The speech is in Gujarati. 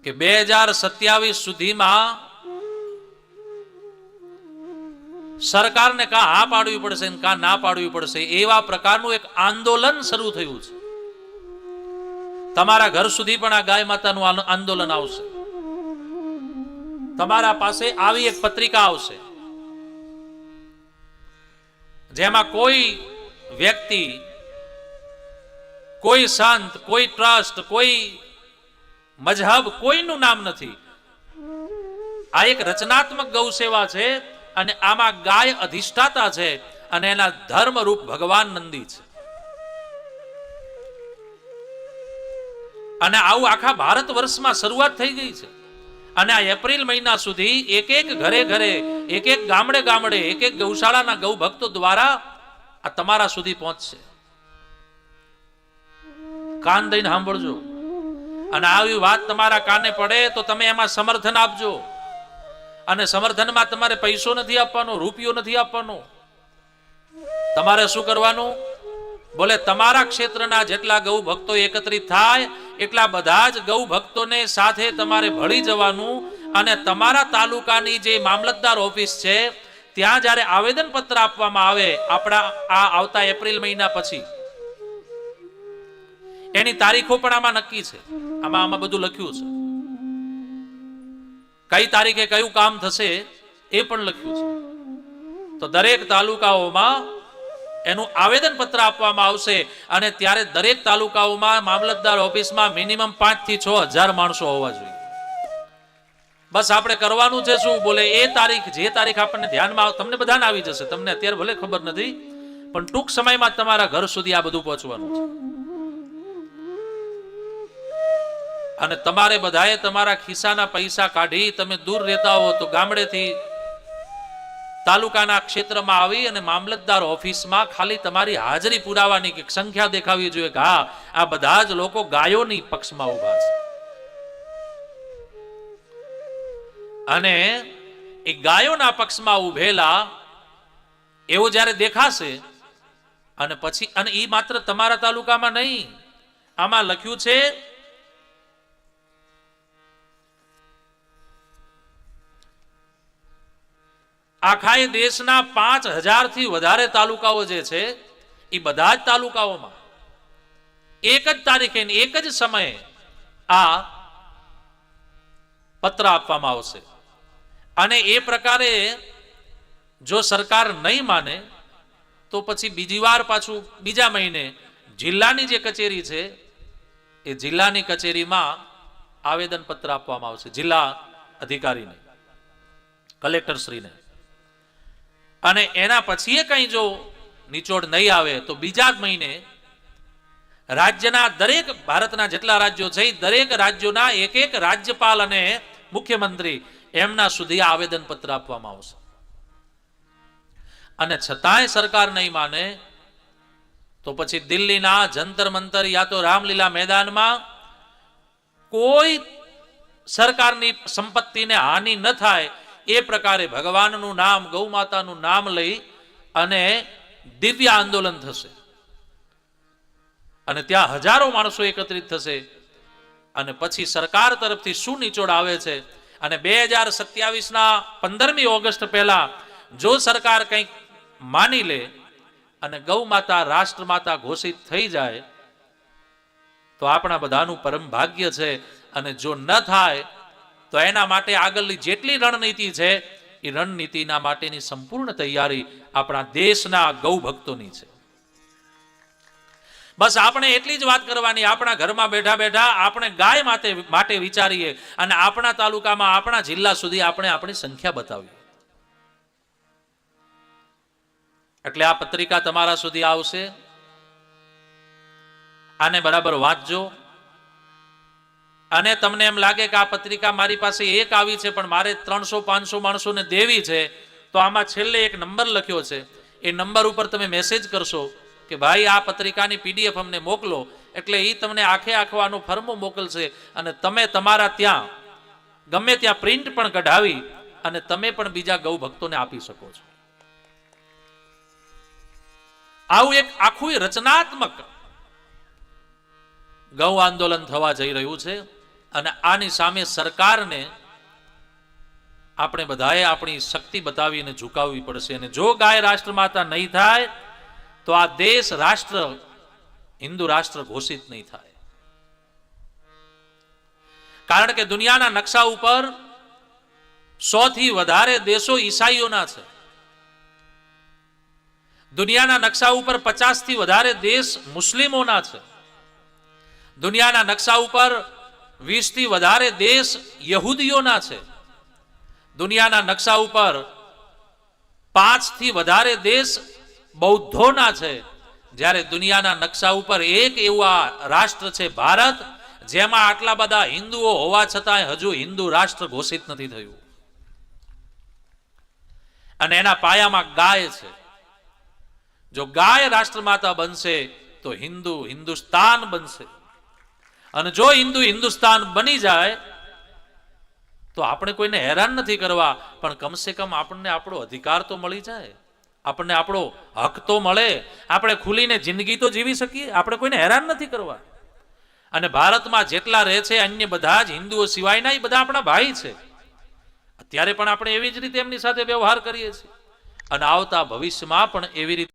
કે 2027 સુધીમાં સરકારને કાં હા પાડવી પડશે ને કાં ના પાડવી પડશે એવા પ્રકારનું એક આંદોલન શરૂ થયું છે. તમારા ઘર સુધી પણ આ ગાય માતાનું આંદોલન આવશે. તમારા પાસે આવી એક પત્રિકા આવશે જેમાં કોઈ વ્યક્તિ, કોઈ સંત, કોઈ ટ્રસ્ટ, કોઈ મજહબ, કોઈનું નામ નથી. આ એક રચનાત્મક ગૌ સેવા છે અને આમાં ગાય અધિષ્ઠાતા છે અને એના ધર્મરૂપ ભગવાન નંદી છે. અને આવું આખા ભારત વર્ષમાં શરૂઆત થઈ ગઈ છે. અને આ એપ્રિલ મહિના સુધી એક એક ઘરે ઘરે, એક એક ગામડે ગામડે, એક એક ગૌશાળાના ગૌ ભક્તો દ્વારા આ તમારા સુધી પહોંચશે. કાન દઈને સાંભળજો. અને આવી વાત તમારા કાને પડે તો તમે એમાં સમર્થન આપજો. અને સમર્થનમાં તમારે પૈસો નથી આપવાનો, રૂપિયો નથી આપવાનો. તમારે શું કરવાનું? બોલે તમારા ક્ષેત્રના જેટલા ગૌ ભક્તો એકત્રિત થાય એટલા બધા જ ગૌ ભક્તોને સાથે તમારે ભળી જવાનું અને તમારા તાલુકાની જે મામલતદાર ઓફિસ છે ત્યાં જ્યારે આવેદન પત્ર આપવામાં આવે આપણા આ આવતા એપ્રિલ મહિના પછી, એની તારીખો પણ આમાં નક્કી છે. આમાં બધું લખ્યું છે. કઈ તારીખે કયું કામ થશે એ પણ લખ્યું છે. તો દરેક તાલુકાઓમાં એનું આવેદન પત્ર આપવામાં આવશે અને ત્યારે દરેક તાલુકાઓમાં મામલતદાર ઓફિસમાં મિનિમમ 5 થી 6 હજાર માણસો હોવા જોઈએ. બસ આપણે કરવાનું છે શું? બોલે એ તારીખ, જે તારીખ આપણને ધ્યાનમાં આવે, તમને બધાને આવી જશે. તમને અત્યારે ભલે ખબર નથી, પણ ટૂંક સમયમાં તમારા ઘર સુધી આ બધું પહોંચવાનું છે. અને તમારે બધાએ તમારા ખિસ્સાના પૈસા કાઢી, તમે દૂર રહેતા હો તો ગામડેથી તાલુકાના ક્ષેત્રમાં આવી અને મામલતદાર ઓફિસમાં ખાલી તમારી હાજરી પુરાવાની કે સંખ્યા દેખાવી જોઈએ કે હા, આ બધા જ લોકો ગાયોની પક્ષમાં ઉભા છે. અને એ ગાયોના પક્ષમાં ઉભેલા એવું જ્યારે દેખાશે અને પછી, અને એ માત્ર તમારા તાલુકામાં નહીં, આમાં લખ્યું છે આખા દેશના 5000 થી વધારે તાલુકાઓ જે છે એ બધા જ તાલુકાઓમાં એક જ તારીખે એક જ સમયે આ પત્ર આપવામાં આવશે. અને એ પ્રકારે જો સરકાર નહીં માને તો પછી બીજી વાર પાછું બીજા મહિને જિલ્લાની જે કચેરી છે એ જિલ્લાની કચેરીમાં આવેદન પત્ર આપવામાં આવશે, જિલ્લા અધિકારીને, કલેક્ટરશ્રીને. અને એના પછી કઈ જો નિચોડ નહીં આવે તો બીજા જ મહિને રાજ્યના દરેક, ભારતના જેટલા રાજ્યો છે દરેક રાજ્યોના એક એક રાજ્યપાલ અને મુખ્યમંત્રી એમના સુધી આવેદન પત્ર આપવામાં આવશે. અને છતાંય સરકાર નહીં માને તો પછી દિલ્હીના જંતર મંતર યા તો રામલીલા મેદાનમાં કોઈ સરકારની સંપત્તિને હાનિ ન થાય એ પ્રકારે ભગવાનનું નામ, ગૌ માતાનું નામ લઈ અને દિવ્ય આંદોલન થશે. અને ત્યાં હજારો માણસો એકત્રિત થશે. અને પછી સરકાર તરફથી શું નિચોડ આવે છે, અને 2027ના 15મી ઓગસ્ટ પહેલા જો સરકાર કંઈક માની લે અને ગૌ માતા રાષ્ટ્રમાતા ઘોષિત થઈ જાય તો આપણા બધાનું પરમ ભાગ્ય છે. અને જો ન થાય તો એના માટે આગળની જેટલી રણનીતિ છે એ રણનીતિના માટેની સંપૂર્ણ તૈયારી આપણા દેશના ગૌ ભક્તોની છે. બસ આપણે એટલી જ વાત કરવાની, આપણા ઘરમાં બેઠા બેઠા આપણે ગાય માટે વિચારીએ અને આપણા તાલુકામાં, આપણા જિલ્લા સુધી આપણે આપણી સંખ્યા બતાવીએ. એટલે આ પત્રિકા તમારા સુધી આવશે. આને બરાબર વાંચજો. અને તમને એમ લાગે કે આ પત્રિકા મારી પાસે એક આવી છે પણ મારે 300-500 માણસોને દેવી છે, તો આમાં છેલ્લે એક નંબર લખ્યો છે. એ નંબર ઉપર તમે મેસેજ કરશો કે ભાઈ આ પત્રિકાની PDF અમને મોકલો, એટલે એ તમને આખે આખો આનો ફર્મો મોકલશે અને તમે તમારા ત્યાં ગમે ત્યાં પ્રિન્ટ પણ કઢાવી અને તમે પણ બીજા ગૌ ભક્તોને આપી શકો છો. આવું એક આખું રચનાત્મક ગૌ આંદોલન થવા જઈ રહ્યું છે. અને આની સામે સરકારને આપણે બધાએ આપણી શક્તિ બતાવીને ઝુકાવવી પડશે. અને જો ગાય રાષ્ટ્રમાતા નહીં થાય તો આ દેશ રાષ્ટ્ર હિન્દુ રાષ્ટ્ર ઘોષિત નહીં થાય. કારણ કે દુનિયાના નકશા ઉપર 100 થી વધારે દેશો ઈસાઈઓના છે. દુનિયાના નકશા ઉપર 50 થી વધારે દેશ મુસ્લિમોના છે. દુનિયાના નકશા ઉપર 20 થી વધારે દેશ યહૂદીઓના છે. દુનિયાના નકશા ઉપર 5 થી વધારે દેશ બૌદ્ધોના છે. જ્યારે દુનિયાના નકશા ઉપર એક એવું રાષ્ટ્ર છે ભારત, જેમાં આટલા બધા હિન્દુઓ હોવા છતાં હજુ હિન્દુ રાષ્ટ્ર ઘોષિત નથી થયું. અને એના પાયામાં ગાય છે. જો ગાય રાષ્ટ્રમાતા બનશે તો હિન્દુસ્તાન બનશે. અને જો હિન્દુસ્તાન બની જાય તો આપણે કોઈને હેરાન નથી કરવા, પણ કમસે કમ આપણને આપણો અધિકાર તો મળી જાય, આપણને આપણો હક તો મળે, આપણે ખુલીને જિંદગી તો જીવી શકીએ. આપણે કોઈને હેરાન નથી કરવા. અને ભારતમાં જેટલા રહે છે અન્ય બધા જ હિન્દુઓ સિવાયના એ બધા આપણા ભાઈ છે. અત્યારે પણ આપણે એવી જ રીતે એમની સાથે વ્યવહાર કરીએ છીએ અને આવતા ભવિષ્યમાં પણ એવી રીતે